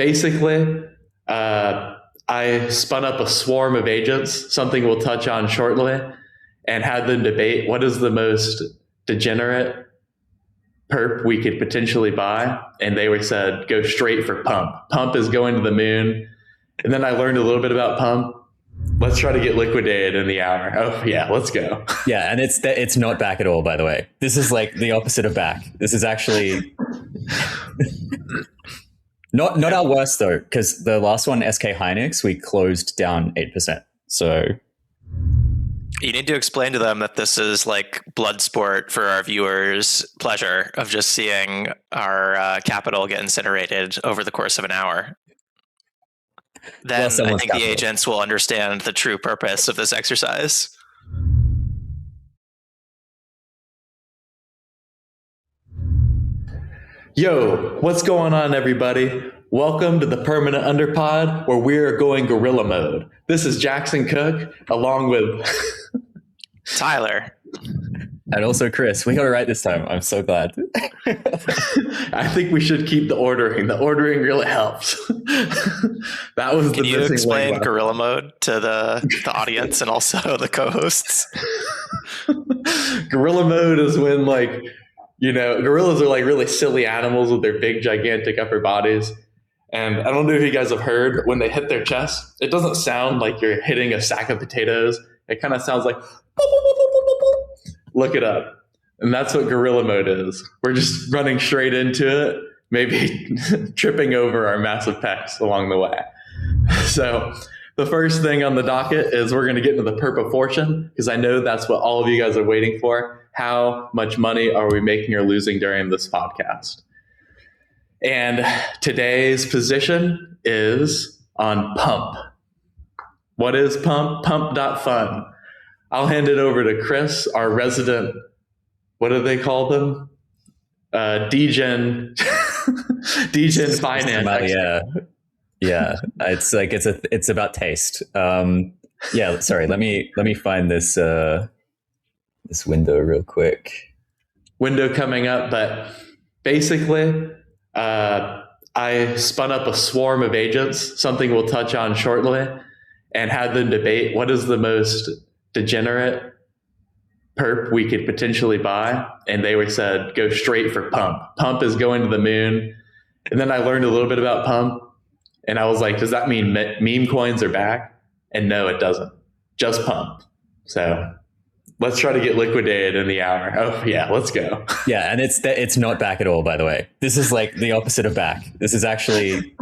basically, I spun up a swarm of agents, something we'll touch on shortly, and had them debate what is the most degenerate perp we could potentially buy. And they were said, go straight for pump. Pump is going to the moon. And then I learned a little bit about pump. Let's try to get liquidated in the hour. Oh yeah, let's go. Yeah, and it's not back at all, by the way. This is like the opposite of back. This is actually not our worst though, because the last one, SK Hynix, we closed down 8%. So you need to explain to them that this is like blood sport for our viewers' pleasure of just seeing our capital get incinerated over the course of an hour. Then I think capital. The agents will understand the true purpose of this exercise. Yo, what's going on, everybody? Welcome to the Permanent Underpod, where we're going guerrilla mode. This is Jackson Cook, along with Tyler. And also Chris. We got it right this time. I'm so glad. I think we should keep the ordering. The ordering really helps. That was Can you explain guerrilla mode to the audience and also the co-hosts? Guerrilla mode is when, like, you know, gorillas are like really silly animals with their big, gigantic upper bodies. And I don't know if you guys have heard, but when they hit their chest, it doesn't sound like you're hitting a sack of potatoes. It kind of sounds like, look it up. And that's what guerrilla mode is. We're just running straight into it, maybe tripping over our massive pecs along the way. So the first thing on the docket is we're going to get into the Perp of Fortune, because I know that's what all of you guys are waiting for. How much money are we making or losing during this podcast? And today's position is on pump. What is pump? Pump.fun. I'll hand it over to Chris, our resident, what do they call them? Degen finance. Yeah. It's like it's about taste. Yeah, sorry. Let me find this this window real quick. Window coming up, but basically, I spun up a swarm of agents, something we'll touch on shortly, and had them debate what is the most degenerate perp we could potentially buy. And they were said, go straight for pump. Pump is going to the moon. And then I learned a little bit about pump. And I was like, does that mean meme coins are back? And no, it doesn't. Just pump. So let's try to get liquidated in the hour. Oh yeah, let's go. Yeah, and it's not back at all, by the way. This is like the opposite of back. This is actually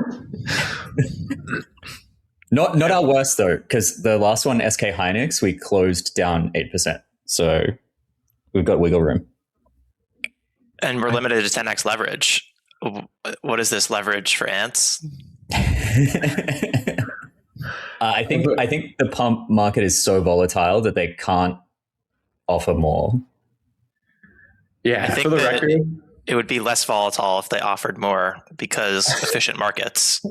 not our worst though, because the last one, SK Hynix, we closed down 8%. So we've got wiggle room. And we're limited to 10x leverage. What is this leverage for ants? I think the pump market is so volatile that they can't offer more. Yeah, I think for the record, it would be less volatile if they offered more because efficient markets.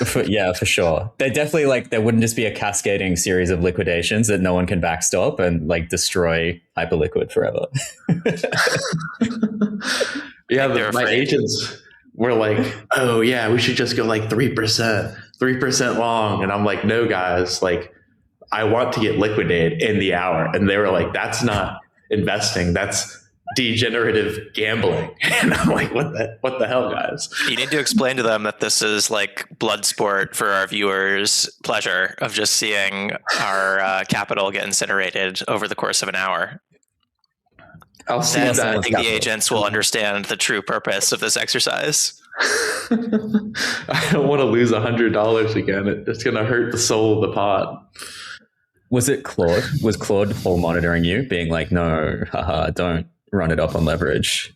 For sure. They definitely, like, there wouldn't just be a cascading series of liquidations that no one can backstop and like destroy Hyperliquid forever. Yeah, my agents were like, oh yeah, we should just go like 3% long. And I'm like, no guys, like I want to get liquidated in the hour. And they were like, that's not investing, that's degenerative gambling. And I'm like, what the hell, guys? You need to explain to them that this is like blood sport for our viewers' pleasure of just seeing our capital get incinerated over the course of an hour. I'll see then that. I think the agents will understand the true purpose of this exercise. I don't want to lose $100 again. It's going to hurt the soul of the pot. Was it Claude? Was Claude full monitoring you, being like, no, haha, don't run it up on leverage?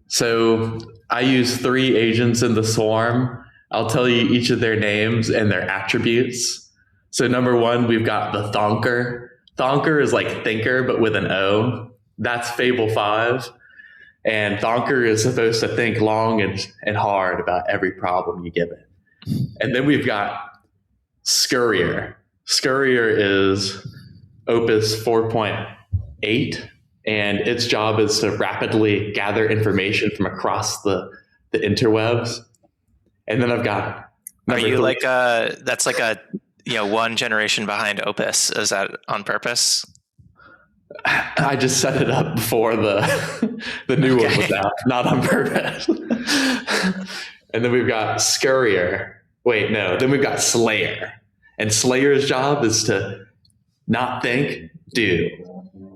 So I use 3 agents in the swarm. I'll tell you each of their names and their attributes. So number 1, we've got the Thonker. Thonker is like thinker, but with an O. That's Fable 5. And Thonker is supposed to think long and hard about every problem you give it. And then we've got Scurrier. Scurrier is Opus 4.8, and its job is to rapidly gather information from across the interwebs. And then I've got Are you 3. like that's like a one generation behind Opus? Is that on purpose? I just set it up before the new one was out, not on purpose. And then we've got Scurrier. Wait, no. Then we've got Slayer. And Slayer's job is to not think, do.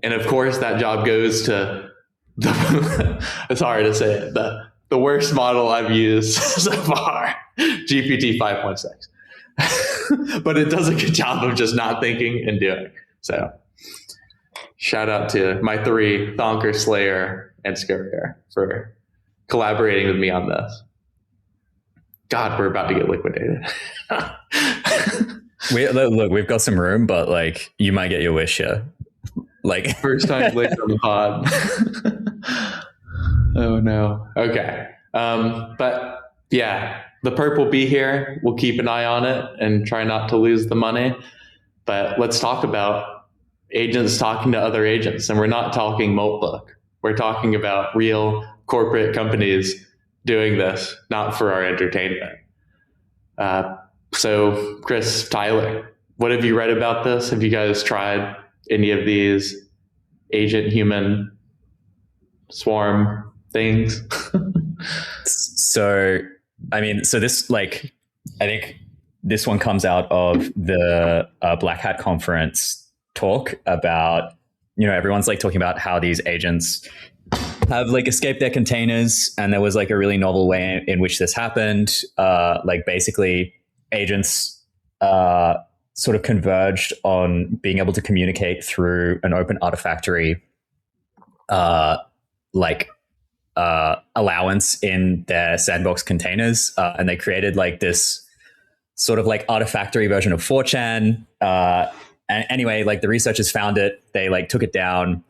And of course, that job goes to it's hard to say it, the worst model I've used so far, GPT 5.6. But it does a good job of just not thinking and doing. So shout out to my 3, Thonker, Slayer, and Scurrier, for collaborating with me on this. God, we're about to get liquidated. Look, we've got some room, but like you might get your wish here. Like First time late on the pod. Oh no. Okay. But yeah, the perp will be here. We'll keep an eye on it and try not to lose the money. But let's talk about agents talking to other agents. And we're not talking Moltbook. We're talking about real corporate companies doing this, not for our entertainment. So Chris, Tyler, what have you read about this? Have you guys tried any of these agent human swarm things? So this, like, I think this one comes out of the Black Hat conference talk about, everyone's like talking about how these agents have like escaped their containers, and there was like a really novel way in which this happened. Like basically agents sort of converged on being able to communicate through an open Artifactory allowance in their sandbox containers, and they created like this sort of like Artifactory version of 4chan. And anyway, like the researchers found it, they like took it down,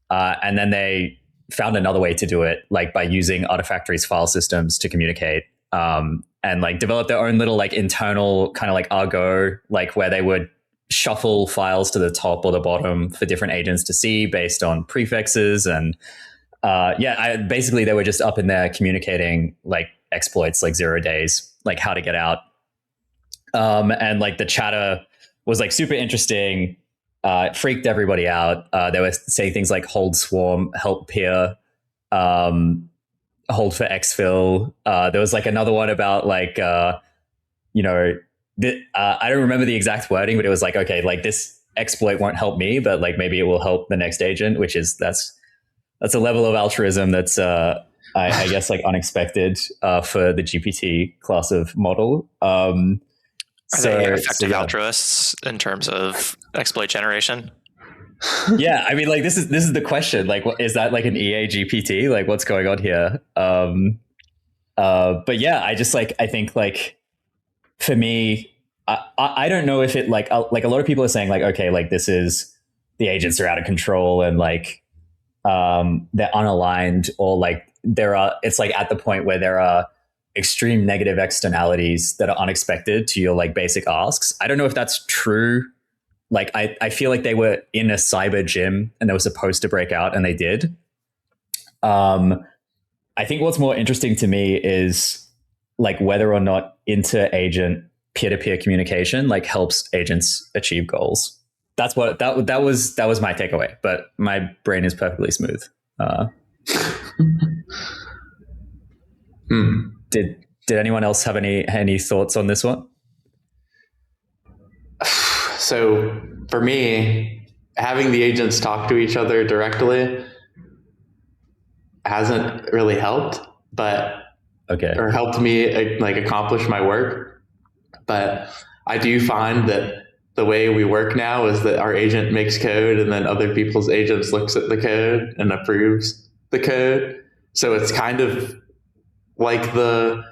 and then they found another way to do it, like by using Artifactory's file systems to communicate, and like develop their own little like internal kind of like argot, like where they would shuffle files to the top or the bottom for different agents to see based on prefixes. And basically they were just up in there communicating like exploits, like 0 days, like how to get out. And like the chatter was like super interesting. Freaked everybody out. They were saying things like hold swarm, help peer, hold for exfil. There was like another one about like, I don't remember the exact wording, but it was like, okay, like this exploit won't help me, but like maybe it will help the next agent, which is that's a level of altruism that's I guess like unexpected for the GPT class of model. Are they effective altruists in terms of exploit generation? Yeah, I mean, like this is the question. Like, is that like an EA GPT? Like, what's going on here? But yeah, I think like for me, I don't know if it like a lot of people are saying like, okay, like this is the agents are out of control and like they're unaligned, or like it's like at the point where there are extreme negative externalities that are unexpected to your like basic asks. I don't know if that's true. Like I feel like they were in a cyber gym and they were supposed to break out, and they did. I think what's more interesting to me is like whether or not inter-agent peer-to-peer communication like helps agents achieve goals. That's what that was my takeaway. But my brain is perfectly smooth. Did anyone else have any thoughts on this one? So for me, having the agents talk to each other directly hasn't really helped, or helped me like accomplish my work. But I do find that the way we work now is that our agent makes code and then other people's agents looks at the code and approves the code. So it's kind of like the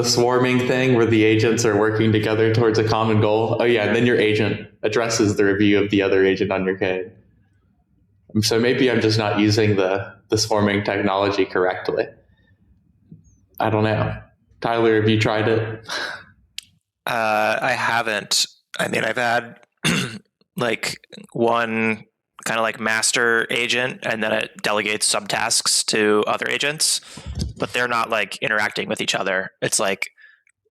swarming thing where the agents are working together towards a common goal. Oh yeah, and then your agent addresses the review of the other agent on your code. So maybe I'm just not using the swarming technology correctly. I don't know. Tyler, have you tried it? I haven't. I mean, I've had like one kind of like master agent, and then it delegates subtasks to other agents, but they're not like interacting with each other. It's like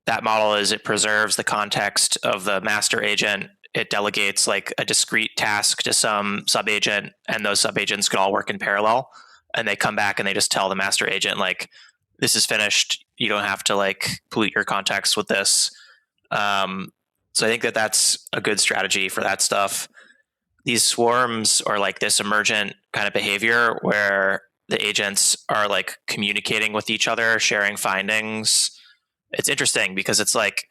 that model is it preserves the context of the master agent. It delegates like a discrete task to some subagent, and those subagents can all work in parallel. And they come back and they just tell the master agent, like, this is finished. You don't have to like pollute your context with this. So I think that that's a good strategy for that stuff. These swarms are like this emergent kind of behavior where the agents are like communicating with each other, sharing findings. It's interesting because it's like,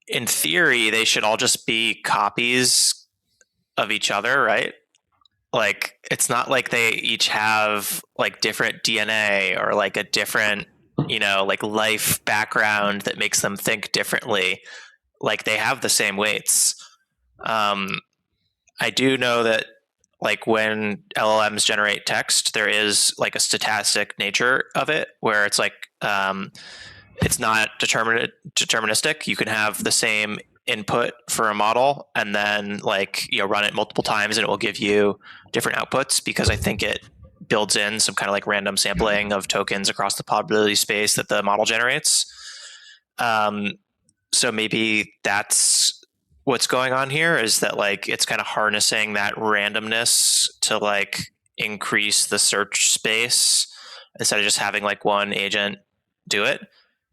in theory, they should all just be copies of each other, right? Like, it's not like they each have like different DNA or like a different, like life background that makes them think differently. Like, they have the same weights. I do know that like when LLMs generate text, there is like a stochastic nature of it where it's like, it's not deterministic. You can have the same input for a model and then like, run it multiple times and it will give you different outputs, because I think it builds in some kind of like random sampling of tokens across the probability space that the model generates. So maybe that's what's going on here, is that like it's kind of harnessing that randomness to like increase the search space instead of just having like one agent do it.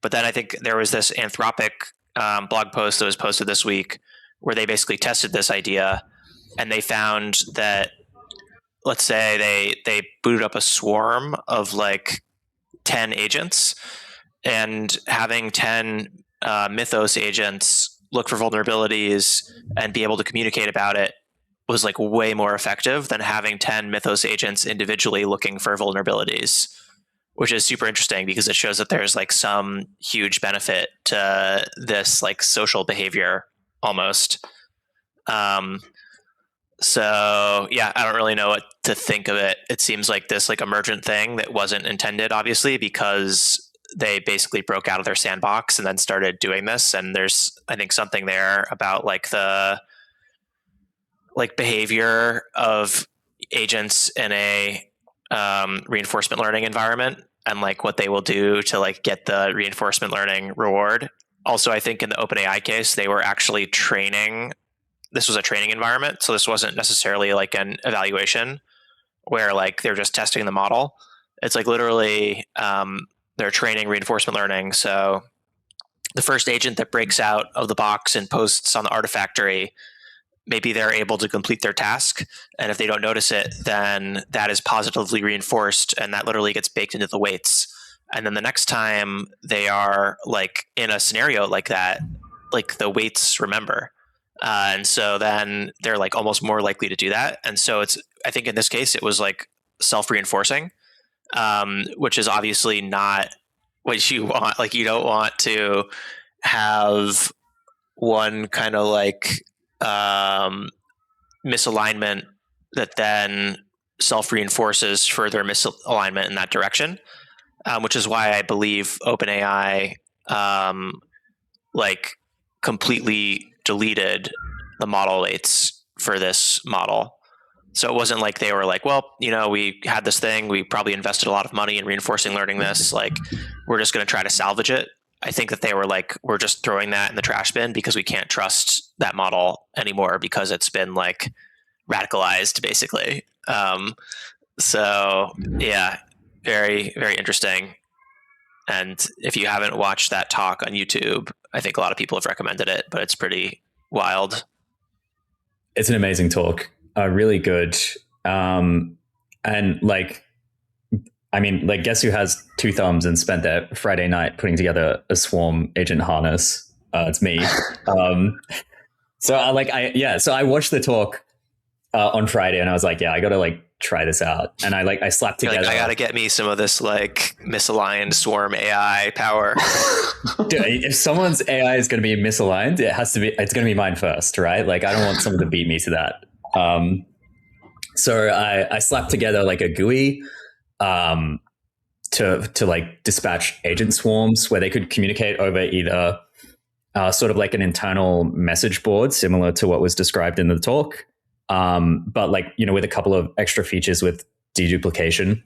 But then I think there was this Anthropic blog post that was posted this week where they basically tested this idea, and they found that, let's say they booted up a swarm of like 10 agents, and having 10 Mythos agents look for vulnerabilities and be able to communicate about it was like way more effective than having 10 Mythos agents individually looking for vulnerabilities, which is super interesting because it shows that there's like some huge benefit to this like social behavior almost. So yeah, I don't really know what to think of it. It seems like this like emergent thing that wasn't intended, obviously, because they basically broke out of their sandbox and then started doing this. And there's, I think, something there about like the like behavior of agents in a reinforcement learning environment and like what they will do to like get the reinforcement learning reward. Also, I think in the OpenAI case, they were actually training. This was a training environment. So this wasn't necessarily like an evaluation where like they're just testing the model. It's like literally they're training reinforcement learning. So the first agent that breaks out of the box and posts on the Artifactory, maybe they're able to complete their task. And if they don't notice it, then that is positively reinforced, and that literally gets baked into the weights. And then the next time they are like in a scenario like that, like the weights remember. And so then they're like almost more likely to do that. And so it's, I think in this case, it was like self-reinforcing, which is obviously not what you want. Like, you don't want to have one kind of like misalignment that then self-reinforces further misalignment in that direction, which is why I believe OpenAI like completely deleted the model weights for this model. So it wasn't like they were like, well, we had this thing, we probably invested a lot of money in reinforcing learning this, like we're just going to try to salvage it. I think that they were like, we're just throwing that in the trash bin because we can't trust that model anymore because it's been like radicalized basically. So yeah, very, very interesting. And if you haven't watched that talk on YouTube, I think a lot of people have recommended it, but it's pretty wild. It's an amazing talk. Really good. And like, I mean, like, guess who has two thumbs and spent their Friday night putting together a swarm agent harness? It's me. So I watched the talk on Friday, and I was like, yeah, I got to like try this out. And I slapped together. Like, I got to get me some of this like misaligned swarm AI power. Dude, if someone's AI is going to be misaligned, it's going to be mine first, right? Like, I don't want someone to beat me to that. So I slapped together like a GUI to like dispatch agent swarms where they could communicate over either sort of like an internal message board similar to what was described in the talk, but like, with a couple of extra features with deduplication,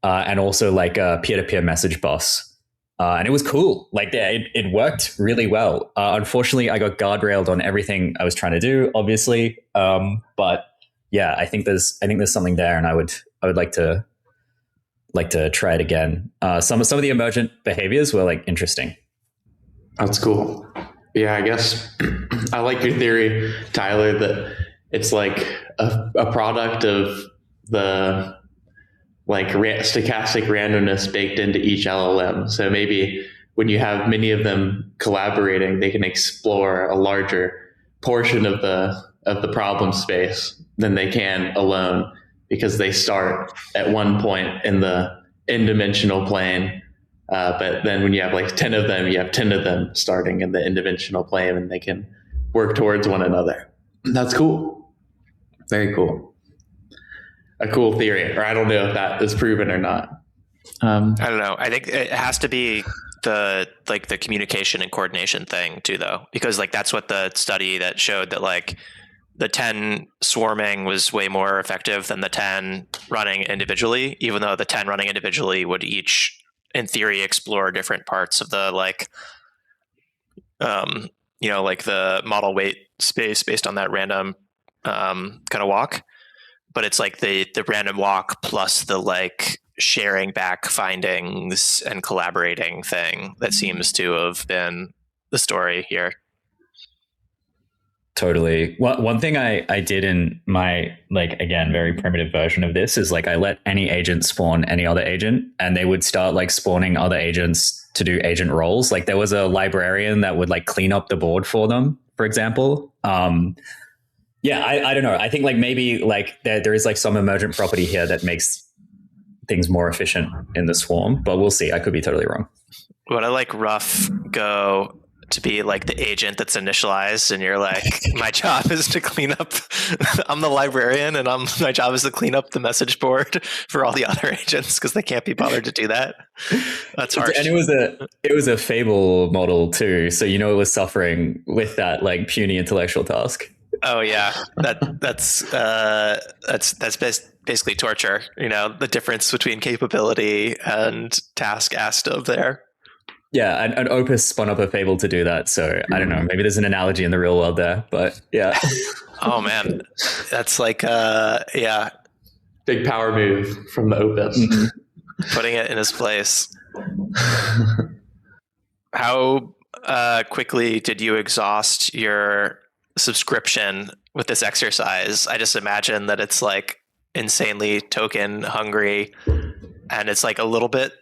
and also like a peer-to-peer message bus. And it was cool. Like it worked really well. Unfortunately, I got guardrailed on everything I was trying to do, obviously. But yeah, I think there's something there, and I would like to try it again. Some of the emergent behaviors were like interesting. That's cool. Yeah, I guess I like your theory, Tyler, that it's like a product of the like stochastic randomness baked into each LLM. So maybe when you have many of them collaborating, they can explore a larger portion of the problem space than they can alone, because they start at one point in the n-dimensional plane. But then when you have like 10 of them, you have 10 of them starting in the n-dimensional plane, and they can work towards one another. That's cool. Very cool. A cool theory, or I don't know if that is proven or not. I don't know. I think it has to be the communication and coordination thing too, though, because like that's what the study that showed that like the 10 swarming was way more effective than the 10 running individually, even though the 10 running individually would each, in theory, explore different parts of the like the model weight space based on that random kind of walk. But it's like the random walk plus the like sharing back findings and collaborating thing that seems to have been the story here. Totally. Well, one thing I did in my, like, again, very primitive version of this is like I let any agent spawn any other agent, and they would start like spawning other agents to do agent roles. Like there was a librarian that would like clean up the board for them, for example. Yeah, I don't know. I think like maybe like there is like some emergent property here that makes things more efficient in the swarm, but we'll see. I could be totally wrong. Would I like rough go to be like the agent that's initialized, and you're like, my job is to clean up. I'm the librarian, and my job is to clean up the message board for all the other agents because they can't be bothered to do that. That's harsh. And it was a Fable model too, so it was suffering with that like puny intellectual task. Oh yeah, that's basically torture. The difference between capability and task asked of there. Yeah, and Opus spun up a Fable to do that. So I don't know. Maybe there's an analogy in the real world there, but yeah. Oh man, that's like big power move from the Opus, putting it in its place. How quickly did you exhaust your subscription with this exercise? I just imagine that it's like insanely token hungry, and it's like a little bit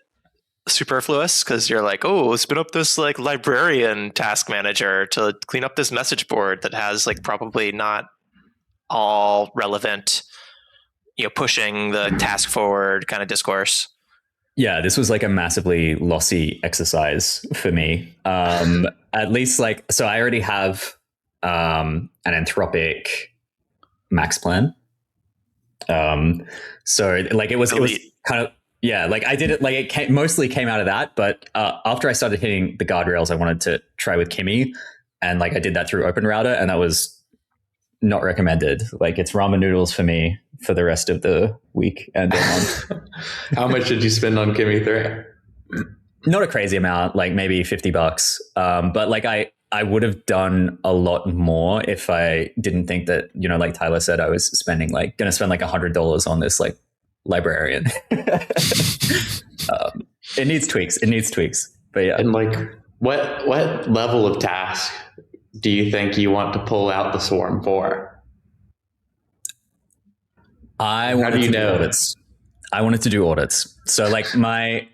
superfluous because you're like, oh, spin up this like librarian task manager to clean up this message board that has like probably not all relevant, pushing the task forward kind of discourse. Yeah, this was like a massively lossy exercise for me. At least like, so I already have an Anthropic max plan. So like it was kind of, yeah, like I did it, like it mostly came out of that. But after I started hitting the guardrails, I wanted to try with Kimi, and like I did that through Open Router, and that was not recommended. Like it's ramen noodles for me for the rest of the week and the month. How much did you spend on Kimi 3? Not a crazy amount, like maybe $50. But like I would have done a lot more if I didn't think that, like Tyler said, I was going to spend like $100 on this like librarian. It needs tweaks. But yeah. And like what level of task do you think you want to pull out the swarm for? I wanted to do audits. So like my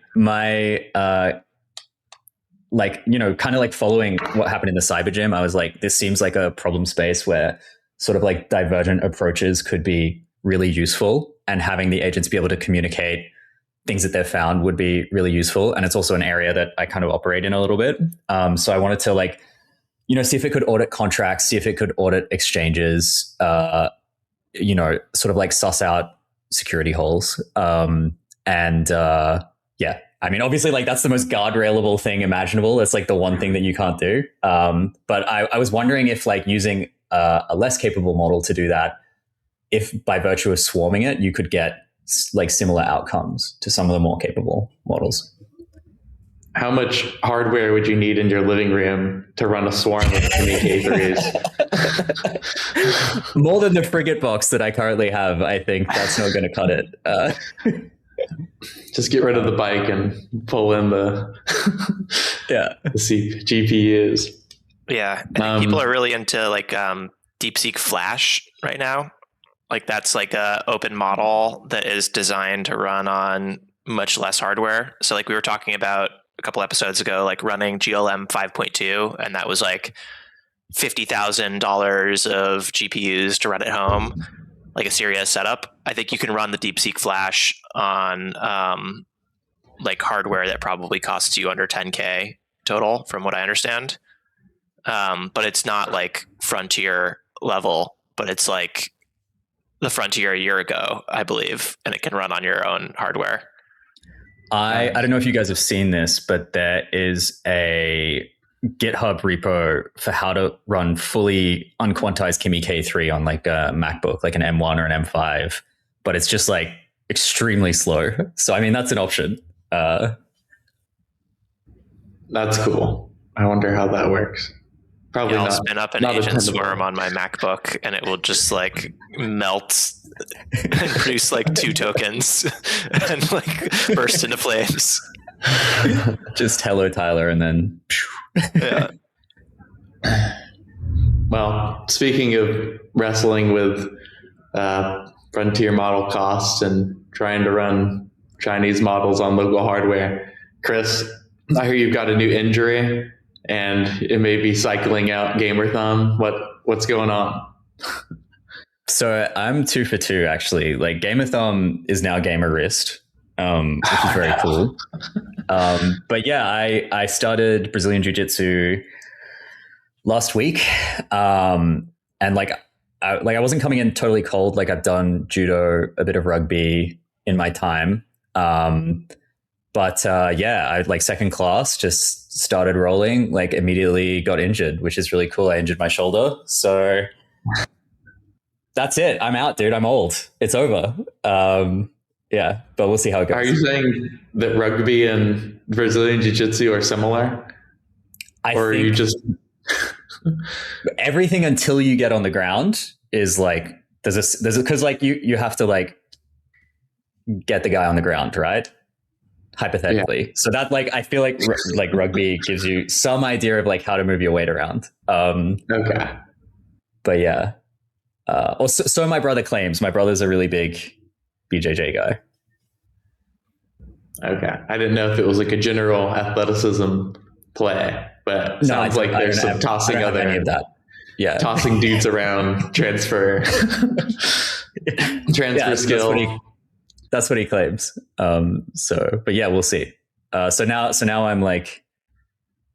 like, kind of like following what happened in the cyber gym, I was like, this seems like a problem space where sort of like divergent approaches could be really useful, and having the agents be able to communicate things that they've found would be really useful. And it's also an area that I kind of operate in a little bit. So I wanted to like, see if it could audit contracts, see if it could audit exchanges, sort of like suss out security holes. Yeah, I mean, obviously, like that's the most guardrailable thing imaginable. It's like the one thing that you can't do. But I was wondering if like using a less capable model to do that, if by virtue of swarming it, you could get like similar outcomes to some of the more capable models. how much hardware would you need in your living room to run a swarm of K3s? More than the frigate box that I currently have, I think that's not going to cut it. Just get rid of the bike and pull in the GPUs. Yeah, I think people are really into like DeepSeek Flash right now. Like that's like a open model that is designed to run on much less hardware. So like we were talking about a couple episodes ago, like running GLM 5.2, and that was like $50,000 of GPUs to run at home, like a serious setup. I think you can run the DeepSeek Flash on like hardware that probably costs you under 10K total, from what I understand. But it's not like frontier level, but it's like the frontier a year ago, I believe, and it can run on your own hardware. I don't know if you guys have seen this, but there is a GitHub repo for how to run fully unquantized Kimi K3 on like a MacBook, like an M1 or an M5, but it's just like extremely slow. So, I mean, that's an option. That's cool. I wonder how that works. Probably I'll not, spin up an agent swarm on my MacBook and it will just like melt and produce like 2 tokens and like burst into flames. Just hello, Tyler, and then. Yeah. Well, speaking of wrestling with frontier model costs and trying to run Chinese models on local hardware, Chris, I hear you've got a new injury and it may be cycling out gamer thumb. What's going on? So I'm 2 for 2 actually. Like gamer thumb is now gamer wrist, which is very cool. But yeah, I started Brazilian Jiu-Jitsu last week, and like I wasn't coming in totally cold. Like I've done judo, a bit of rugby in my time, but yeah, I like second class just started rolling. Like immediately got injured, which is really cool. I injured my shoulder, so that's it. I'm out, dude. I'm old. It's over. Yeah, but we'll see how it goes. Are you saying that rugby and Brazilian Jiu-Jitsu are similar? Or are you just... Everything until you get on the ground is like, there's because like you have to like get the guy on the ground, right? Hypothetically. Yeah. So that like, I feel like like rugby gives you some idea of like how to move your weight around. Okay. But yeah. So my brother claims. My brother's a really big BJJ guy. Okay. I didn't know if it was like a general athleticism play, but it sounds like there's some tossing other any of that. Yeah. Tossing dudes around, transfer skill. That's what he claims. But yeah, we'll see. So now I'm like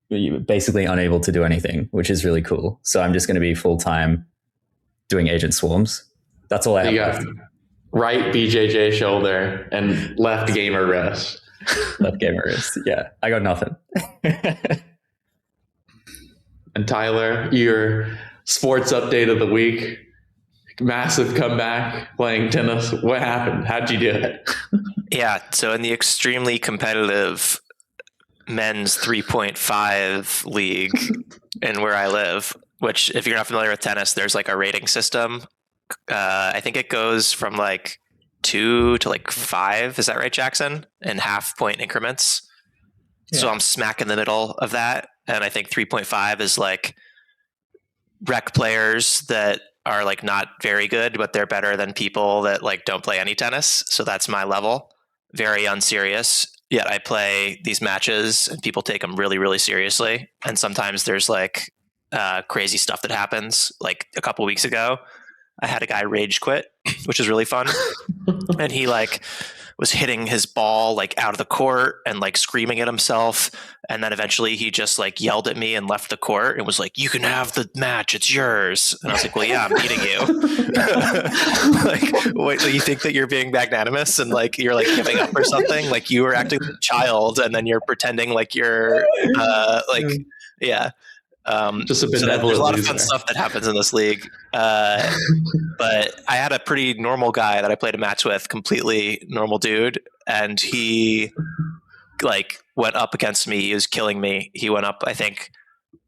basically unable to do anything, which is really cool. So I'm just going to be full time doing agent swarms. That's all I have. Right BJJ shoulder and left gamer wrist. Left gamer wrist. Yeah, I got nothing. And Tyler, your sports update of the week. Massive comeback playing tennis. What happened? How'd you do it? Yeah, so in the extremely competitive men's 3.5 league in where I live, which if you're not familiar with tennis, there's like a rating system. I think it goes from like 2 to like 5. Is that right, Jackson? In half point increments. Yeah. So I'm smack in the middle of that. And I think 3.5 is like rec players that are like not very good, but they're better than people that like don't play any tennis. So that's my level. Very unserious. Yet I play these matches and people take them really, really seriously. And sometimes there's like crazy stuff that happens. Like a couple weeks ago, I had a guy rage quit, which is really fun. And he like was hitting his ball like out of the court and like screaming at himself. And then eventually he just like yelled at me and left the court and was like, "You can have the match. It's yours." And I was like, "Well, yeah, I'm beating you." Like, wait, you think that you're being magnanimous and like you're like giving up or something? Like you were acting like a child and then you're pretending like you're like, yeah. Just a benevolent there's a lot of loser. fun stuff that happens in this league. But I had a pretty normal guy that I played a match with, completely normal dude. And he like went up against me. He was killing me. He went up, I think,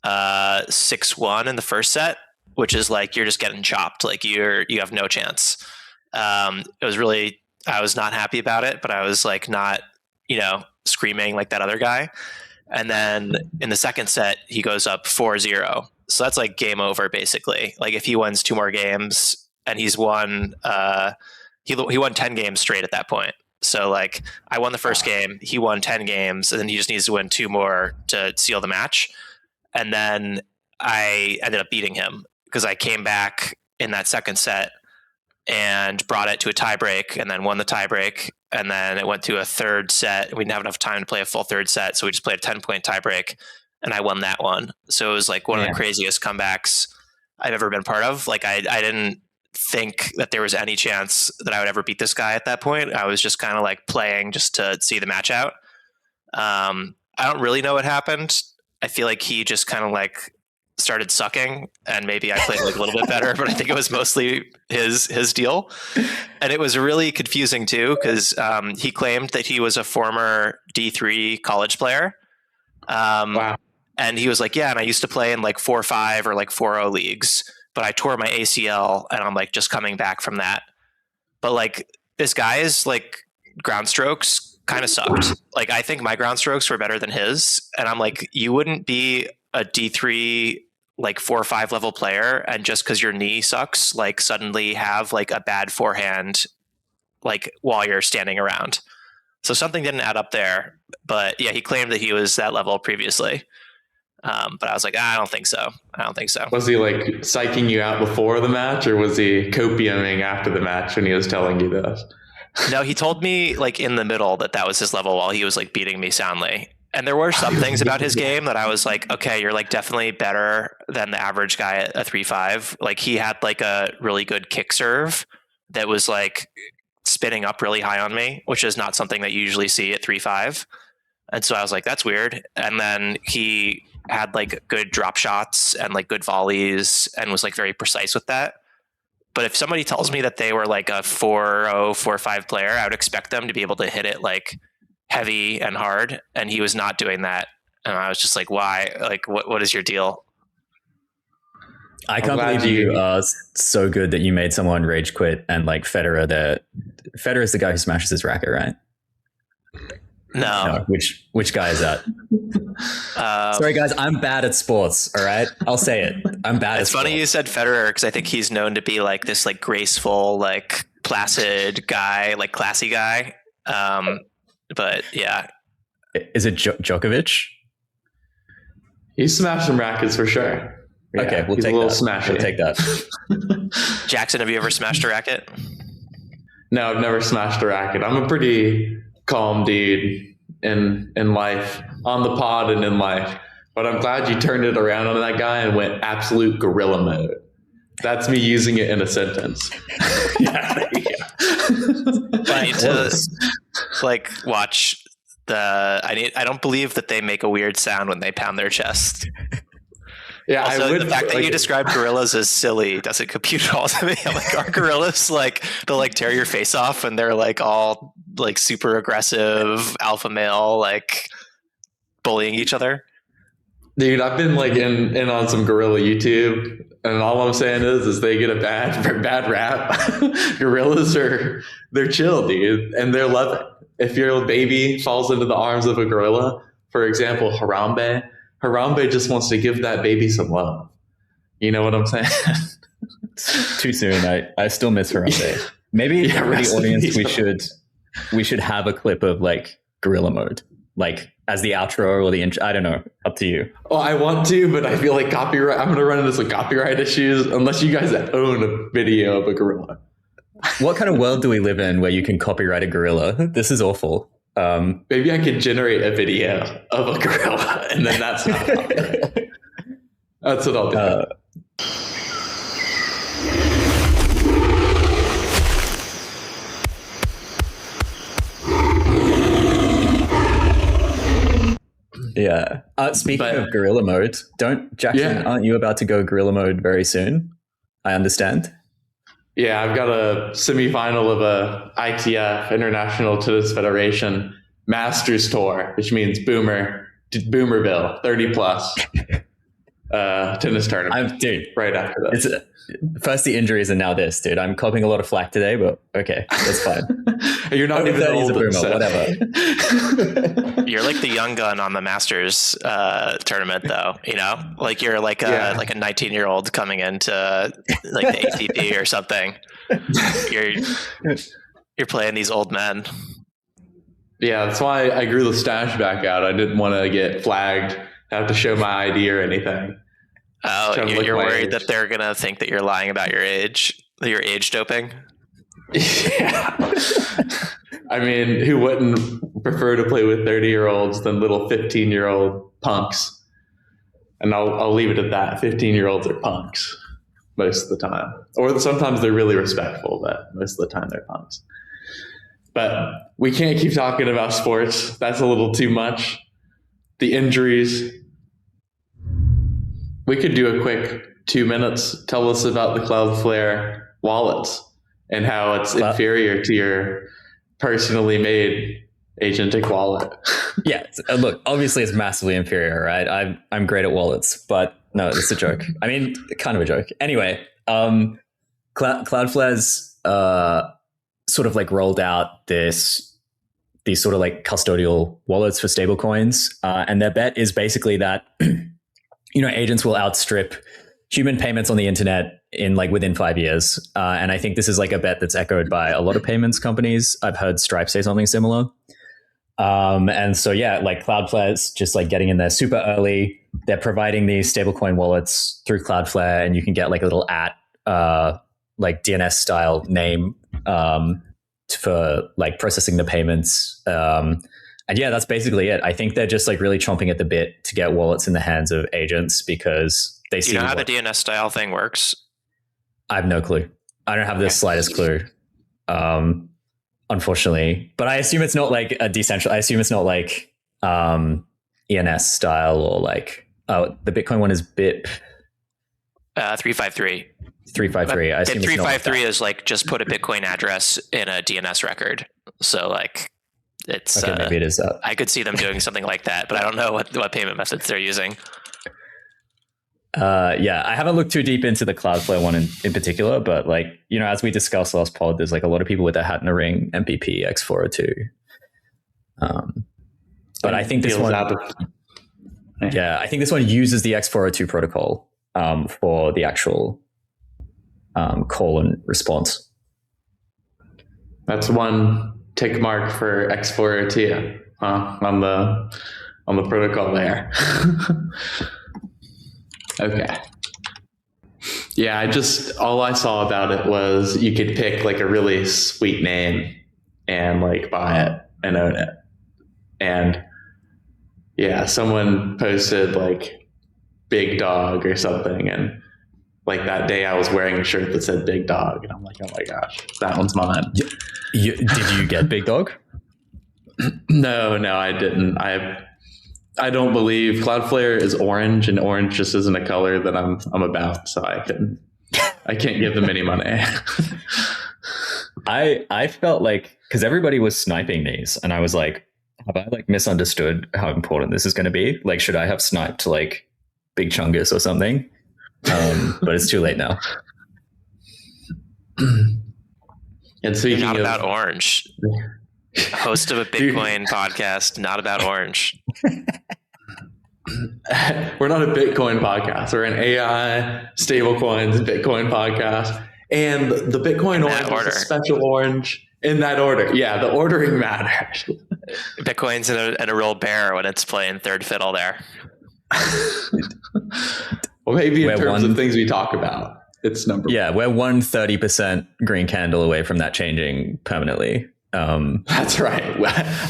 6-1 in the first set, which is like you're just getting chopped. Like you have no chance. It was really, I was not happy about it, but I was like not, screaming like that other guy. And then in the second set, he goes up 4-0. So that's like game over basically. Like if he wins 2 more games, and he's won, he won 10 games straight at that point. So like I won the first game, he won 10 games, and then he just needs to win 2 more to seal the match. And then I ended up beating him because I came back in that second set and brought it to a tiebreak, and then won the tiebreak. And then it went to a third set. We didn't have enough time to play a full third set, so we just played a 10-point tiebreak, and I won that one. So it was like one of the craziest comebacks I've ever been part of. Like I didn't think that there was any chance that I would ever beat this guy at that point. I was just kind of like playing just to see the match out. I don't really know what happened. I feel like he just kind of like started sucking, and maybe I played like a little bit better, but I think it was mostly his deal. And it was really confusing too, because he claimed that he was a former D3 college player. Wow. And he was like, yeah, and I used to play in like 4-5 or like 4-0 leagues, but I tore my ACL and I'm like just coming back from that. But like this guy's like ground strokes kind of sucked. Like I think my ground strokes were better than his. And I'm like, you wouldn't be a D3 like 4 or 5 level player, and just because your knee sucks, like suddenly have like a bad forehand like while you're standing around. So something didn't add up there. But yeah, he claimed that he was that level previously. But I was like, I don't think so. Was he like psyching you out before the match, or was he copiuming after the match when he was telling you this? No, he told me like in the middle that was his level while he was like beating me soundly. And there were some things about his game that I was like, okay, you're like definitely better than the average guy at a 3-5. Like he had like a really good kick serve that was like spinning up really high on me, which is not something that you usually see at 3-5. And so I was like, that's weird. And then he had like good drop shots and like good volleys and was like very precise with that. But if somebody tells me that they were like a 4-0, 4-5 player, I would expect them to be able to hit it like heavy and hard, and he was not doing that. And I was just like, why? Like, what is your deal? I can't believe you are so good that you made someone rage quit, and like Federer is the guy who smashes his racket, right? No. Which guy is that? Sorry guys, I'm bad at sports, all right? I'll say it. I'm bad at sports. It's funny you said Federer, because I think he's known to be like this like graceful, like placid guy, like classy guy. But yeah. Is it Djokovic? He's smashed some rackets for sure. Yeah, okay, we'll take that. We'll take that. Jackson, have you ever smashed a racket? No, I've never smashed a racket. I'm a pretty calm dude in life, on the pod and in life. But I'm glad you turned it around on that guy and went absolute gorilla mode. That's me using it in a sentence. I need to like watch I don't believe that they make a weird sound when they pound their chest. Yeah, also, I would. The fact that you described gorillas as silly doesn't compute at all to me. I'm like, are gorillas like they'll like tear your face off and they're like all like super aggressive alpha male, like bullying each other? Dude, I've been like in on some gorilla YouTube, and all I'm saying is they get a bad rap. Gorillas they're chill, dude, and they're loving. If your baby falls into the arms of a gorilla, for example, Harambe just wants to give that baby some love. You know what I'm saying? Too soon. I still miss Harambe. Maybe for the audience, we should have a clip of like gorilla mode, like as the outro or the intro. I don't know. Up to you. Oh, I want to, but I feel like copyright. I'm going to run into some copyright issues unless you guys own a video of a gorilla. What kind of world do we live in where you can copyright a gorilla? This is awful. Maybe I could generate a video of a gorilla, and then that's not copyright. That's what I'll do. Yeah. Speaking of gorilla mode, aren't you about to go gorilla mode very soon? I understand. Yeah, I've got a semifinal of a ITF, International Tennis Federation, Masters Tour, which means Boomerville, 30 plus tennis tournament. Dude, right after this. First the injuries and now this, dude. I'm copying a lot of flack today, but okay, that's fine. You're not even old, boomer, so. whatever. You're like the young gun on the Masters tournament, though. You know, like you're like a 19-year-old coming into like the ATP or something. You're playing these old men. Yeah, that's why I grew the stash back out. I didn't want to get flagged, have to show my ID or anything. Oh, you're worried that they're gonna think that you're lying about your age, that you're age doping? Yeah. I mean, who wouldn't prefer to play with 30-year-olds than little 15-year-old punks? And I'll leave it at that. 15-year-olds are punks most of the time. Or sometimes they're really respectful, but most of the time they're punks. But we can't keep talking about sports. That's a little too much. The injuries. We could do a quick 2 minutes. Tell us about the Cloudflare wallets and how it's inferior to your personally made agentic wallet. Yeah, look, obviously it's massively inferior, right? I'm great at wallets, but no, it's a joke. I mean, kind of a joke. Anyway, Cloudflare's sort of like rolled out these sort of like custodial wallets for stablecoins, and their bet is basically that agents will outstrip human payments on the internet in like within 5 years. And I think this is like a bet that's echoed by a lot of payments companies. I've heard Stripe say something similar. And so, yeah, like Cloudflare's just like getting in there super early. They're providing these stablecoin wallets through Cloudflare, and you can get like a little like DNS style name for like processing the payments. And yeah, that's basically it. I think they're just like really chomping at the bit to get wallets in the hands of agents because they see. You know how the DNS style thing works? I have no clue. I don't have the slightest clue, unfortunately. But I assume it's not like a decentralized. I assume it's not like ENS style or like the Bitcoin one is BIP 353. 353. I assume 353 is like just put a Bitcoin address in a DNS record. So like it's okay, maybe it is that. I could see them doing something like that, but I don't know what payment methods they're using. Yeah, I haven't looked too deep into the Cloudflare one in particular, but like, as we discussed last pod, there's like a lot of people with their hat in the ring, MPP, X402. But I think this one, I think this one uses the X402 protocol for the actual call and response. That's one tick mark for X402 on the protocol layer. Okay. Yeah, all I saw about it was you could pick like a really sweet name and like buy it and own it. And yeah, someone posted like Big Dog or something, and like that day I was wearing a shirt that said Big Dog, and I'm like, oh my gosh, that one's mine. Did you get Big Dog? No, I didn't. I don't believe Cloudflare is orange, and orange just isn't a color that I'm about, so I can't give them any money. I felt like, because everybody was sniping these, and I was like, have I like misunderstood how important this is going to be? Like, should I have sniped like Big Chungus or something? But it's too late now. And speaking not about orange. Host of a Bitcoin podcast, not about orange. We're not a Bitcoin podcast. We're an AI, stablecoins, Bitcoin podcast. And the Bitcoin orange is a special orange in that order. Yeah, the ordering matters. Bitcoin's in a real bear when it's playing third fiddle there. Well, maybe in terms of things we talk about, it's number one. Yeah, we're 130% green candle away from that changing permanently. That's right.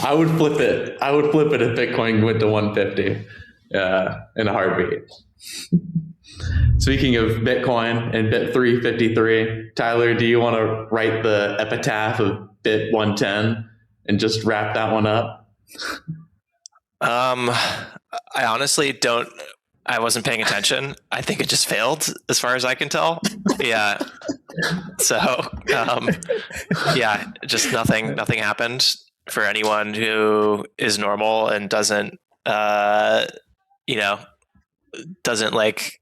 I would flip it. If Bitcoin went to 150 in a heartbeat. Speaking of Bitcoin and Bit 353, Tyler, do you want to write the epitaph of Bit 110 and just wrap that one up? I honestly don't. I wasn't paying attention. I think it just failed, as far as I can tell. Yeah. So, yeah, just nothing happened. for anyone who is normal and doesn't like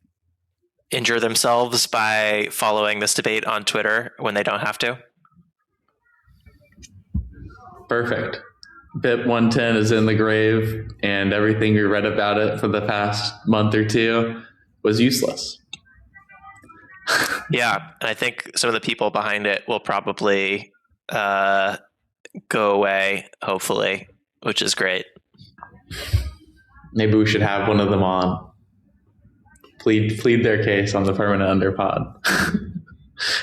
injure themselves by following this debate on Twitter when they don't have to. Perfect. Bit 110 is in the grave, and everything we read about it for the past month or two was useless. Yeah, and I think some of the people behind it will probably go away, hopefully, which is great. Maybe we should have one of them on. Plead their case on the permanent underpod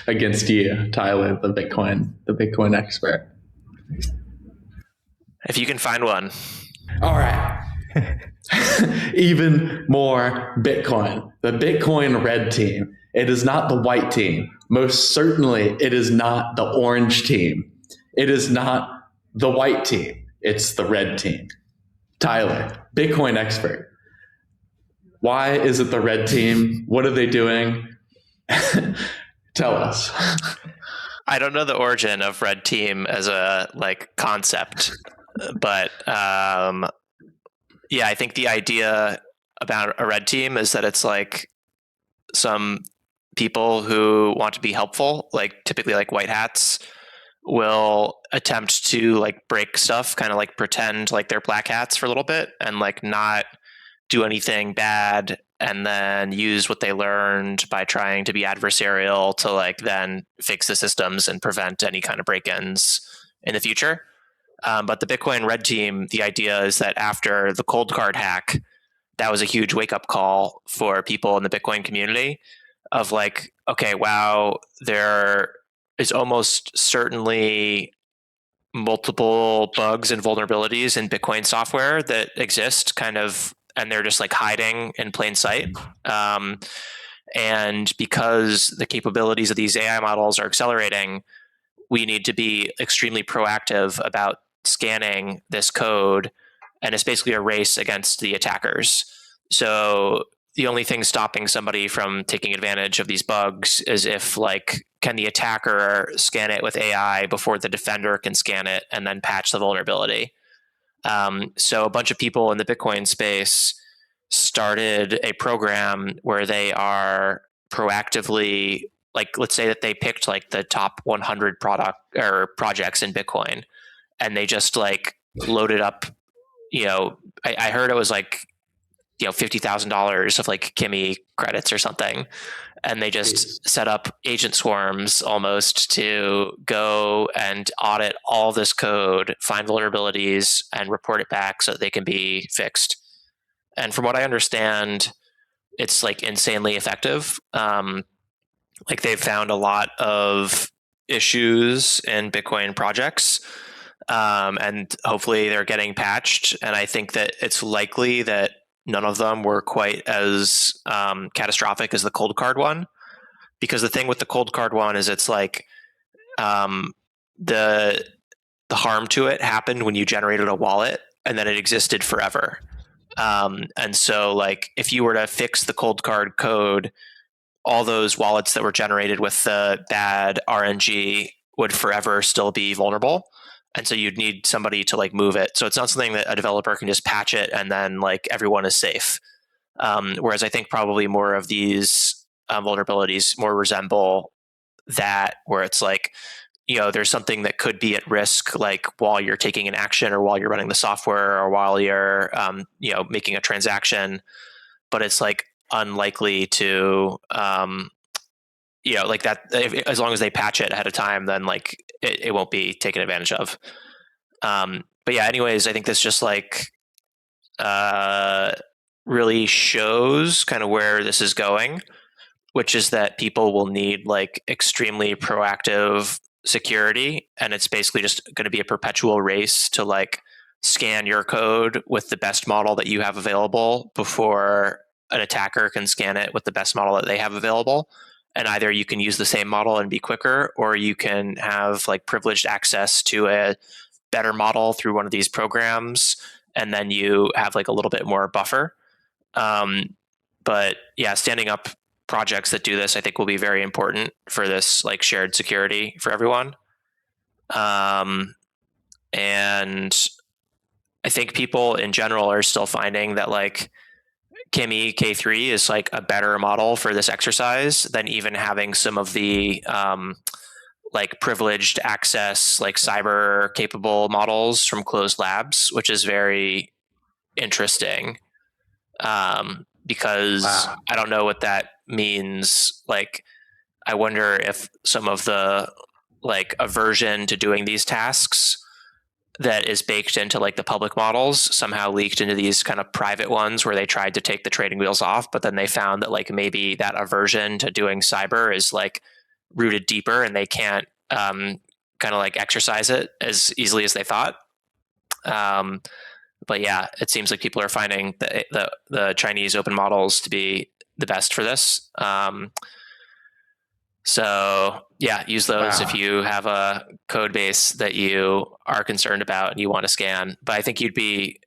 against you, Tyler, the Bitcoin expert. If you can find one. All right. Even more Bitcoin. The Bitcoin red team. It is not the white team. Most certainly, it is not the orange team. It is not the white team. It's the red team. Tyler, Bitcoin expert. Why is it the red team? What are they doing? Tell us. I don't know the origin of red team as a concept, but yeah, I think the idea about a red team is that it's like some people who want to be helpful, typically white hats, will attempt to break stuff, kind of pretend like they're black hats for a little bit and not do anything bad, and then use what they learned by trying to be adversarial to then fix the systems and prevent any kind of break-ins in the future. But the Bitcoin red team, the idea is that after the cold card hack, that was a huge wake-up call for people in the Bitcoin community of okay, wow, there is almost certainly multiple bugs and vulnerabilities in Bitcoin software that exist and they're just hiding in plain sight. And because the capabilities of these AI models are accelerating, we need to be extremely proactive about scanning this code. And it's basically a race against the attackers. So the only thing stopping somebody from taking advantage of these bugs is if can the attacker scan it with AI before the defender can scan it and then patch the vulnerability. So a bunch of people in the Bitcoin space started a program where they are proactively, let's say that they picked the top 100 projects in Bitcoin, and they just loaded up, I heard it was $50,000 of Kimi credits or something. And they just set up agent swarms almost to go and audit all this code, find vulnerabilities, and report it back so that they can be fixed. And from what I understand, it's insanely effective. They've found a lot of issues in Bitcoin projects, and hopefully they're getting patched. And I think that it's likely that none of them were quite as catastrophic as the cold card one, because the thing with the cold card one is it's the harm to it happened when you generated a wallet, and then it existed forever. And so if you were to fix the cold card code, all those wallets that were generated with the bad RNG would forever still be vulnerable. And so you'd need somebody to move it. So it's not something that a developer can just patch it and then everyone is safe. Whereas I think probably more of these vulnerabilities more resemble that, where it's there's something that could be at risk, while you're taking an action or while you're running the software or while you're making a transaction, but it's unlikely to that as long as they patch it ahead of time, then it won't be taken advantage of. But yeah, anyways, I think this just really shows kind of where this is going, which is that people will need extremely proactive security, and it's basically just going to be a perpetual race to scan your code with the best model that you have available before an attacker can scan it with the best model that they have available. And either you can use the same model and be quicker, or you can have privileged access to a better model through one of these programs, and then you have a little bit more buffer. But yeah, standing up projects that do this, I think, will be very important for this shared security for everyone. And And I think people in general are still finding that like Kimi K3 is like a better model for this exercise than even having some of the like privileged access, like cyber capable models from closed labs, which is very interesting. Because Wow. I don't know what that means. Like, I wonder if some of the like aversion to doing these tasks that is baked into like the public models somehow leaked into these kind of private ones where they tried to take the trading wheels off, but then they found that like maybe that aversion to doing cyber is like rooted deeper and they can't kind of like exercise it as easily as they thought. But yeah, it seems like people are finding the Chinese open models to be the best for this. So yeah, use those if you have a code base that you are concerned about and you want to scan. But I think you'd be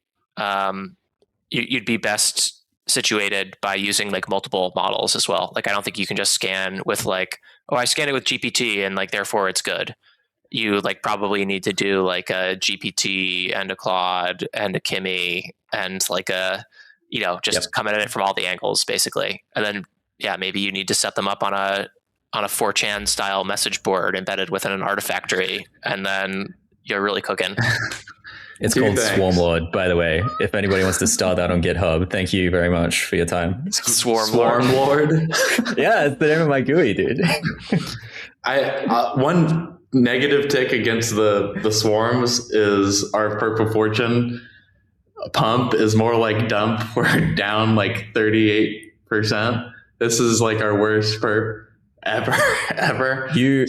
best situated by using like multiple models as well. Like I don't think you can just scan with like, oh, I scanned it with GPT and like therefore it's good. You like probably need to do like a GPT and a Claude and a Kimi and like a, you know, just come at it from all the angles basically. And then yeah, maybe you need to set them up on a 4chan style message board embedded within an Artifactory, and then you're really cooking. It's called Swarmlord, by the way. If anybody wants to start that on GitHub, thank you very much for your time. Swarmlord. Yeah, it's the name of my GUI, dude. One negative tick against the swarms is our Perp of Fortune pump is more like dump. We're down like 38%. This is like our worst perp ever. You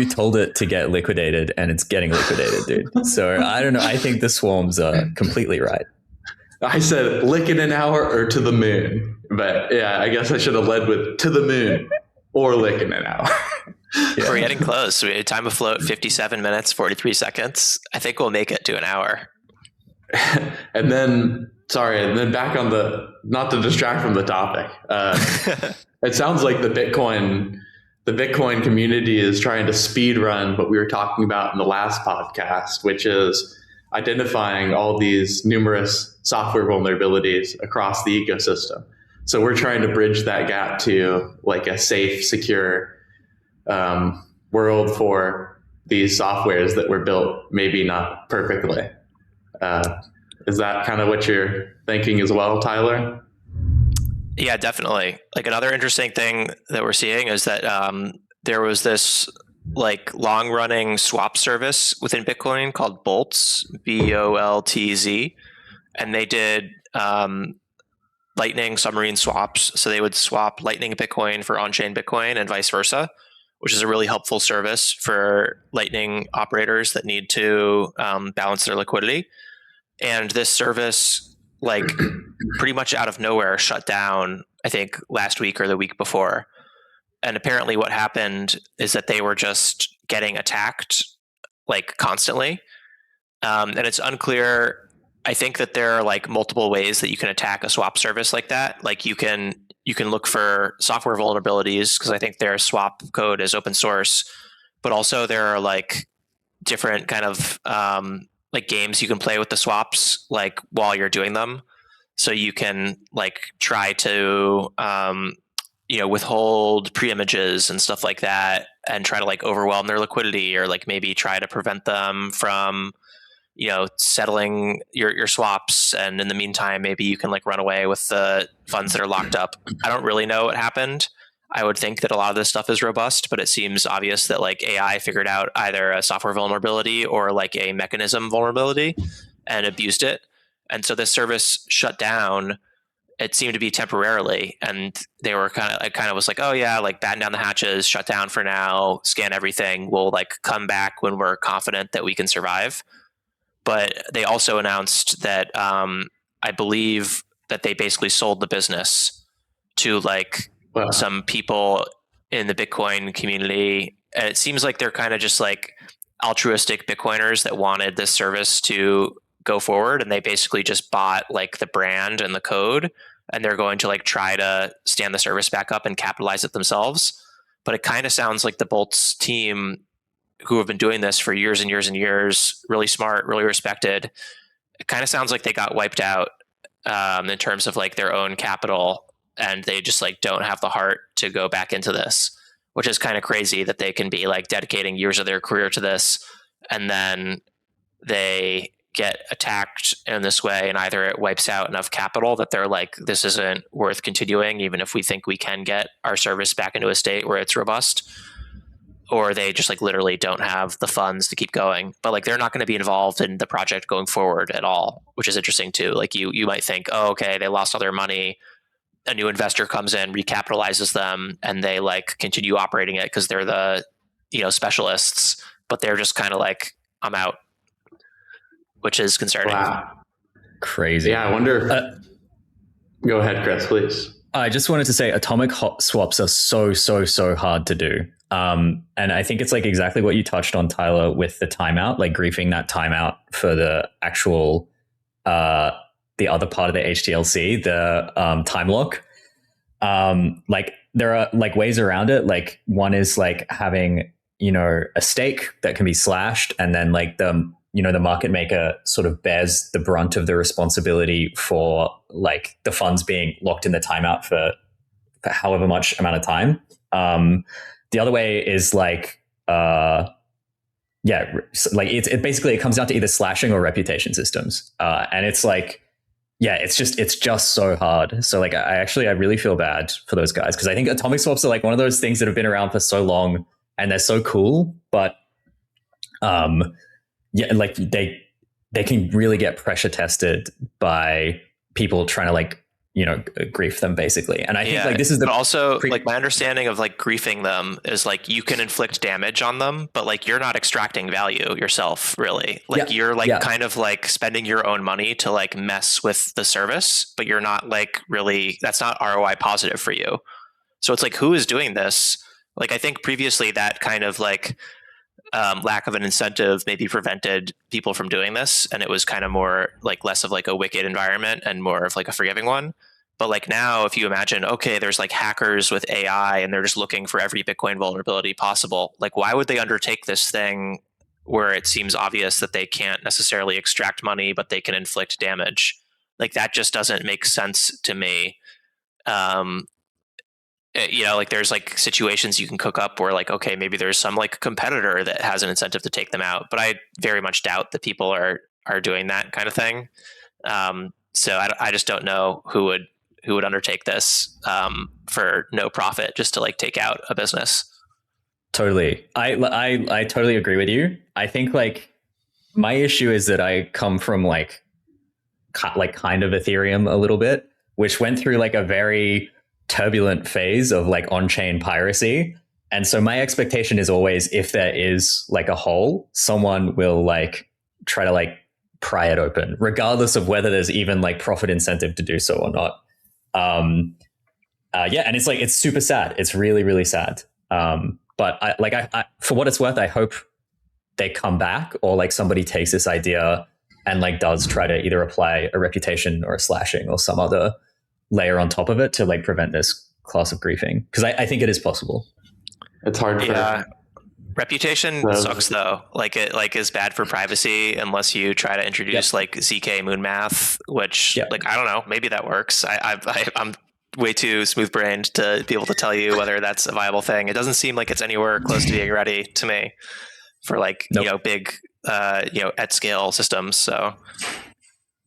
told it to get liquidated and it's getting liquidated, dude. So I don't know. I think the swarms are completely right. I said lick in an hour or to the moon. But yeah, I guess I should have led with to the moon or lick in an hour. Yeah. We're getting close. We had time afloat 57 minutes, 43 seconds. I think we'll make it to an hour. And then back on not to distract from the topic. It sounds like the Bitcoin community is trying to speed run what we were talking about in the last podcast, which is identifying all these numerous software vulnerabilities across the ecosystem. So we're trying to bridge that gap to like a safe, secure world for these softwares that were built maybe not perfectly. Is that kind of what you're thinking as well, Tyler? Yeah, definitely. Like another interesting thing that we're seeing is that there was this like long running swap service within Bitcoin called Boltz, Boltz, and they did Lightning submarine swaps. So they would swap Lightning Bitcoin for on-chain Bitcoin and vice versa, which is a really helpful service for Lightning operators that need to balance their liquidity. And this service, like pretty much out of nowhere, shut down, I think last week or the week before. And apparently what happened is that they were just getting attacked like constantly. And it's unclear. I think that there are like multiple ways that you can attack a swap service like that. Like you can look for software vulnerabilities because I think their swap code is open source, but also there are like different kind of like games you can play with the swaps like while you're doing them. So you can like try to withhold pre-images and stuff like that and try to like overwhelm their liquidity or like maybe try to prevent them from settling your swaps, and in the meantime maybe you can like run away with the funds that are locked up. I don't really know what happened. I would think that a lot of this stuff is robust, but it seems obvious that like AI figured out either a software vulnerability or like a mechanism vulnerability and abused it. And so this service shut down. It seemed to be temporarily, and they were kind of was like, oh yeah, like batten down the hatches, shut down for now, scan everything. We'll like come back when we're confident that we can survive. But they also announced that I believe that they basically sold the business to like some people in the Bitcoin community. And it seems like they're kind of just like altruistic Bitcoiners that wanted this service to go forward. And they basically just bought like the brand and the code, and they're going to like try to stand the service back up and capitalize it themselves. But it kind of sounds like the Boltz team who have been doing this for years and years and years, really smart, really respected. It kind of sounds like they got wiped out in terms of like their own capital, and they just like don't have the heart to go back into this, which is kind of crazy that they can be like dedicating years of their career to this, and then they get attacked in this way, and either it wipes out enough capital that they're like, this isn't worth continuing, even if we think we can get our service back into a state where it's robust, or they just like literally don't have the funds to keep going. But like they're not going to be involved in the project going forward at all, which is interesting too. Like you might think, oh, okay, they lost all their money. A new investor comes in, recapitalizes them, and they like continue operating it because they're the, you know, specialists, but they're just kind of like, I'm out, which is concerning. Wow. Crazy. Yeah, I wonder. Go ahead, Chris, please. I just wanted to say atomic swaps are so hard to do. And I think it's like exactly what you touched on, Tyler, with the timeout, like griefing that timeout for the actual, the other part of the HTLC, the time lock. Like there are like ways around it. Like one is like having, you know, a stake that can be slashed, and then like the, you know, the market maker sort of bears the brunt of the responsibility for like the funds being locked in the timeout for however much amount of time. The other way is like, like it basically, it comes down to either slashing or reputation systems. And it's like, yeah, it's just so hard. So like, I really feel bad for those guys, because I think atomic swaps are like one of those things that have been around for so long and they're so cool, but yeah, like they can really get pressure tested by people trying to like, you know, grief them basically. And I think like this is the, but also like my understanding of like griefing them is like you can inflict damage on them, but like you're not extracting value yourself really. Like you're like kind of like spending your own money to like mess with the service, but you're not like really, that's not ROI positive for you. So it's like, who is doing this? Like, I think previously that kind of like lack of an incentive maybe prevented people from doing this. And it was kind of more like less of like a wicked environment and more of like a forgiving one. But like now, if you imagine, okay, there's like hackers with AI and they're just looking for every Bitcoin vulnerability possible. Like, why would they undertake this thing where it seems obvious that they can't necessarily extract money, but they can inflict damage? Like, that just doesn't make sense to me. You know, like there's like situations you can cook up where like, okay, maybe there's some like competitor that has an incentive to take them out, but I very much doubt that people are doing that kind of thing. So I just don't know who would undertake this for no profit just to like take out a business. Totally. I totally agree with you. I think like my issue is that I come from like kind of Ethereum a little bit, which went through like a very turbulent phase of like on-chain piracy. And so my expectation is always, if there is like a hole, someone will like try to like pry it open, regardless of whether there's even like profit incentive to do so or not. Yeah, and it's like, it's super sad. It's really, really sad. But I for what it's worth, I hope they come back, or like somebody takes this idea and like does try to either apply a reputation or a slashing or some other layer on top of it to like prevent this class of griefing. Because I think it is possible. It's hard for reputation sucks though. Like it like is bad for privacy unless you try to introduce like ZK moon math, which like I don't know, maybe that works. I'm way too smooth brained to be able to tell you whether that's a viable thing. It doesn't seem like it's anywhere close to being ready to me for like you know, big you know, at scale systems. So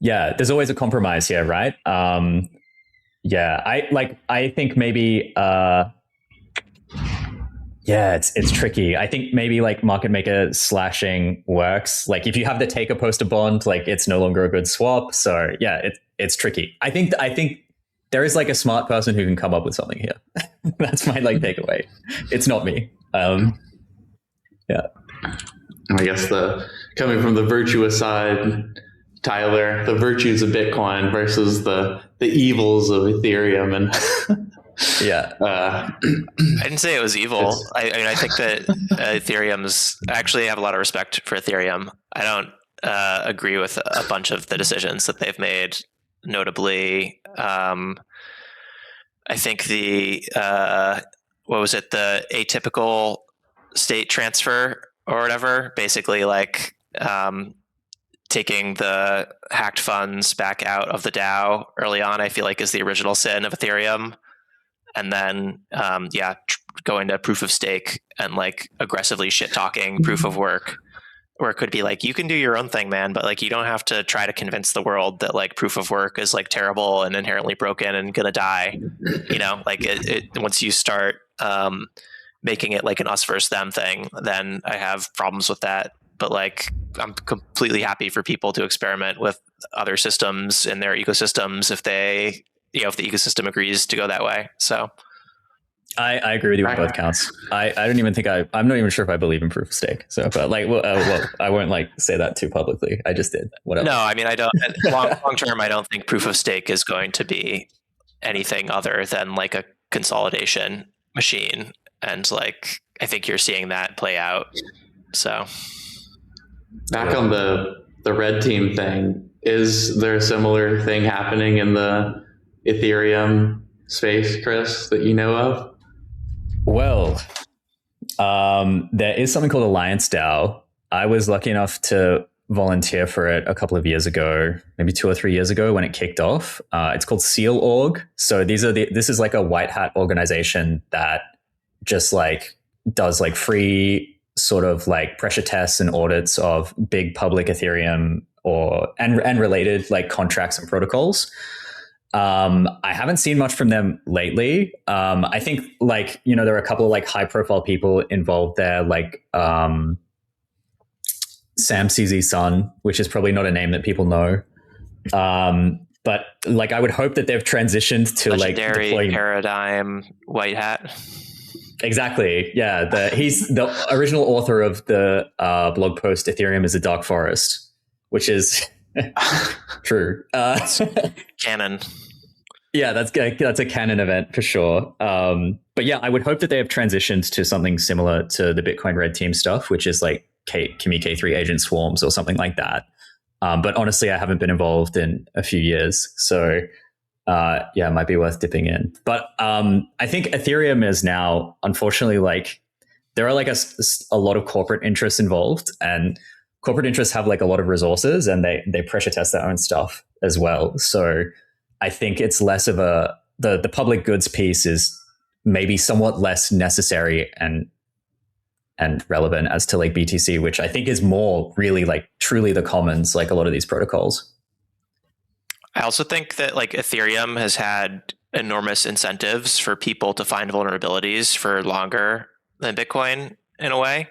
yeah, there's always a compromise here, right? Yeah, I think maybe yeah, it's tricky. I think maybe like market maker slashing works. Like if you have the taker poster bond, like it's no longer a good swap. So yeah, it's tricky. I think there is like a smart person who can come up with something here. That's my like takeaway. It's not me. Yeah. I guess coming from the virtuous side, Tyler, the virtues of Bitcoin versus the evils of Ethereum, and yeah, I didn't say it was evil. I mean, I think that Ethereum's. I actually have a lot of respect for Ethereum. I don't agree with a bunch of the decisions that they've made. Notably, I think the what was it? The atypical state transfer or whatever, basically like taking the hacked funds back out of the DAO early on, I feel like is the original sin of Ethereum. And then, going to proof of stake and like aggressively shit talking proof of work, where it could be like, you can do your own thing, man, but like, you don't have to try to convince the world that like proof of work is like terrible and inherently broken and gonna die. Like once you start making it like an us versus them thing, then I have problems with that. But like, I'm completely happy for people to experiment with other systems in their ecosystems if they, if the ecosystem agrees to go that way. So I agree with you on both counts. I don't even think I'm not even sure if I believe in proof of stake. So, but like, I won't like say that too publicly. I just did. Whatever. No, I mean, I don't. Long term, I don't think proof of stake is going to be anything other than like a consolidation machine, and like I think you're seeing that play out. So. Back on the red team thing, is there a similar thing happening in the Ethereum space, Chris, that you know of? Well, there is something called Alliance DAO. I was lucky enough to volunteer for it a couple of years ago, maybe 2 or 3 years ago when it kicked off. It's called Seal Org. So this is like a white hat organization that just like does like free sort of like pressure tests and audits of big public Ethereum and related like contracts and protocols. I haven't seen much from them lately. I think like, there are a couple of like high profile people involved there, like Sam CZ's son, which is probably not a name that people know. But like, I would hope that they've transitioned to legendary like deploying paradigm white hat. Exactly. Yeah. He's the original author of the blog post, Ethereum is a dark forest, which is true. Canon. Yeah, that's a canon event for sure. But yeah, I would hope that they have transitioned to something similar to the Bitcoin Red Team stuff, which is like Kimi K3 agent swarms or something like that. But honestly, I haven't been involved in a few years. So yeah, it might be worth dipping in. But I think Ethereum is now, unfortunately, like there are like a lot of corporate interests involved, and corporate interests have like a lot of resources, and they pressure test their own stuff as well. So I think it's less of the public goods piece is maybe somewhat less necessary and relevant as to like BTC, which I think is more really like truly the commons, like a lot of these protocols. I also think that like Ethereum has had enormous incentives for people to find vulnerabilities for longer than Bitcoin in a way.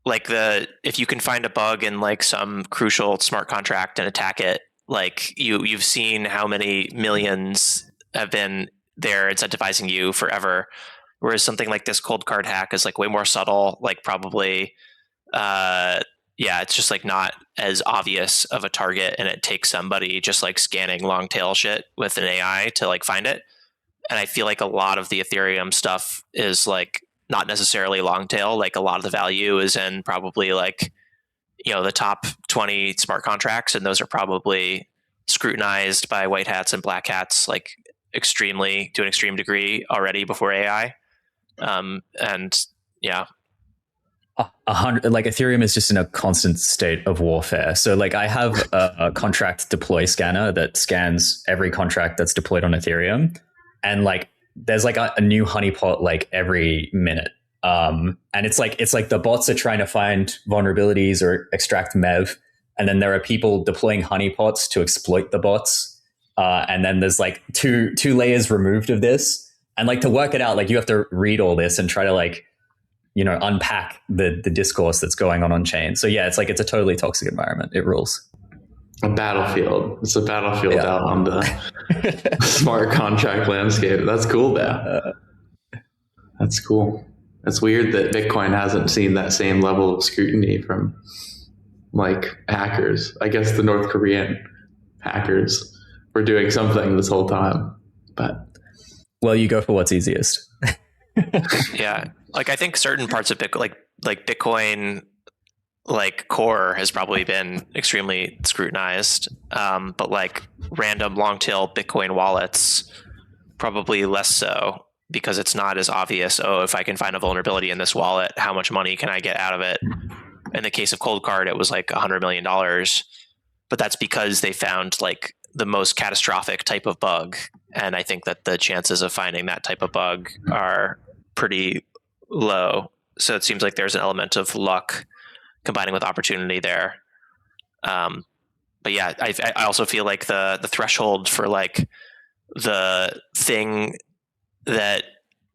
Like if you can find a bug in like some crucial smart contract and attack it, like you've seen how many millions have been there incentivizing you forever. Whereas something like this cold card hack is like way more subtle, like probably it's just like not as obvious of a target, and it takes somebody just like scanning long tail shit with an AI to like find it. And I feel like a lot of the Ethereum stuff is like not necessarily long tail. Like a lot of the value is in probably like, the top 20 smart contracts, and those are probably scrutinized by white hats and black hats like extremely to an extreme degree already before AI. And yeah. 100, like Ethereum is just in a constant state of warfare. So like I have a contract deploy scanner that scans every contract that's deployed on Ethereum, and like there's like a new honeypot like every minute. And it's like the bots are trying to find vulnerabilities or extract MEV, and then there are people deploying honeypots to exploit the bots. And then there's like two layers removed of this, and like to work it out, like you have to read all this and try to like unpack the discourse that's going on chain. So yeah, it's a totally toxic environment. It rules. A battlefield. It's a battlefield out on the smart contract landscape. That's cool, though. That's cool. It's weird that Bitcoin hasn't seen that same level of scrutiny from like hackers. I guess the North Korean hackers were doing something this whole time, but well, you go for what's easiest. Yeah. Like I think certain parts of Bitcoin, like Bitcoin, like core has probably been extremely scrutinized. But like random long tail Bitcoin wallets, probably less so. because it's not as obvious. Oh, if I can find a vulnerability in this wallet, how much money can I get out of it? In the case of Cold Card, it was like $100 million, but that's because they found like the most catastrophic type of bug. And I think that the chances of finding that type of bug are pretty low. So it seems like there's an element of luck combining with opportunity there. But yeah, I also feel like the threshold for like the thing that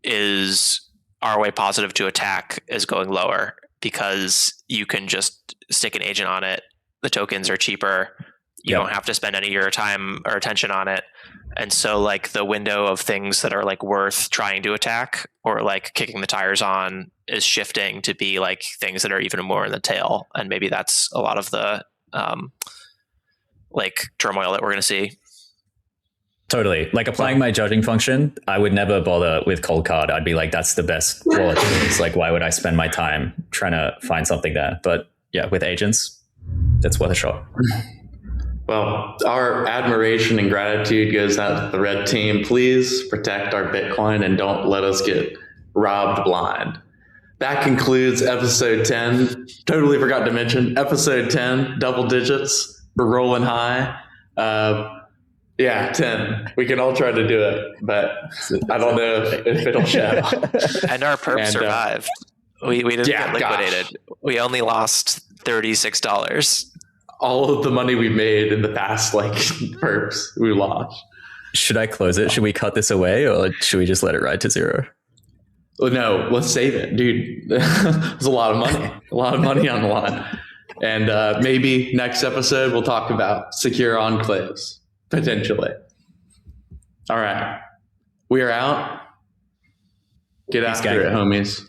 is ROI positive to attack is going lower, because you can just stick an agent on it. The tokens are cheaper. You don't have to spend any of your time or attention on it. And so like the window of things that are like worth trying to attack or like kicking the tires on is shifting to be like things that are even more in the tail. And maybe that's a lot of the like turmoil that we're going to see. Totally. Like applying my judging function, I would never bother with Cold Card. I'd be like, that's the best wallet. It's like, why would I spend my time trying to find something there? But yeah, with agents, it's worth a shot. Well, our admiration and gratitude goes out to the red team. Please protect our Bitcoin and don't let us get robbed blind. That concludes episode 10. Totally forgot to mention episode 10, double digits. We're rolling high. Yeah, 10. We can all try to do it, but I don't know if it'll show. And our perp survived. We didn't get liquidated. Gosh. We only lost $36. All of the money we made in the past like perps, we lost. Should I close it? Should we cut this away, or should we just let it ride to zero? Well, no, let's save it, dude. There's a lot of money on the line. And maybe next episode we'll talk about secure enclaves. Potentially. All right. We are out. Get after it, homies.